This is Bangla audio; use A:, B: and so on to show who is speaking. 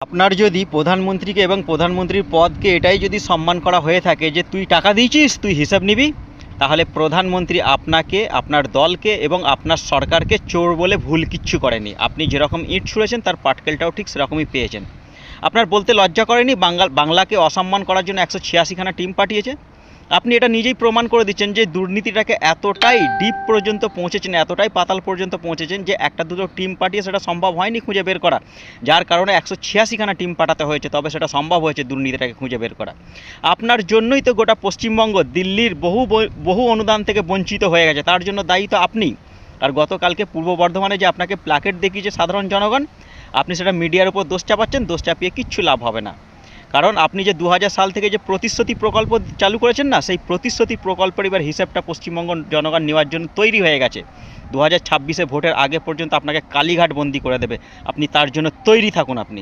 A: আপনার যদি প্রধানমন্ত্রীকে এবং প্রধানমন্ত্রীর পদকে এটাই যদি সম্মান করা হয়ে থাকে যে তুই টাকা দিয়েছিস, তুই হিসাব নিবি, তাহলে প্রধানমন্ত্রী আপনাকে, আপনার দলকে এবং আপনার সরকারকে চোর বলে ভুল কিচ্ছু করেনি। আপনি যেরকম ইট ছুঁড়েছেন তার পাটকেলটাও ঠিক সেরকমই পেয়েছেন। আপনার বলতে লজ্জা করেনি বাংলাকে অসম্মান করার জন্য 186খানা টিম পাঠিয়েছে? আপনি এটা নিজেই প্রমাণ করে দিচ্ছেন যে দুর্নীতিটাকে এতটাই ডিপ পর্যন্ত পৌঁছেছেন, এতটাই পাতাল পর্যন্ত পৌঁছেছেন যে একটা দুটো টিম পাঠিয়ে সেটা সম্ভব হয়নি খুঁজে বের করা, যার কারণে 186খানা টিম পাঠাতে হয়েছে, তবে সেটা সম্ভব হয়েছে দুর্নীতিটাকে খুঁজে বের করা। আপনার জন্যই তো গোটা পশ্চিমবঙ্গ দিল্লির বহু অনুদান থেকে বঞ্চিত হয়ে গেছে, তার জন্য দায়ী তো আপনি। আর গতকালকে পূর্ব বর্ধমানে যে আপনাকে প্ল্যাকেট দেখিয়েছে সাধারণ জনগণ, আপনি সেটা মিডিয়ার উপর দোষ চাপাচ্ছেন, দোষ চাপিয়ে কিচ্ছু লাভ হবে না। কারণ আপনি যে 2000 সাল থেকে যে প্রতিশ্রুতি প্রকল্প চালু করেছেন না, সেই প্রতিশ্রুতি প্রকল্পের এবার হিসাবটা পশ্চিমবঙ্গ জনগণ নেওয়ার জন্য তৈরি হয়ে গেছে। 2026-এ ভোটের আগে পর্যন্ত আপনাকে কালীঘাট বন্দি করে দেবে, আপনি তার জন্য তৈরি থাকুন আপনি।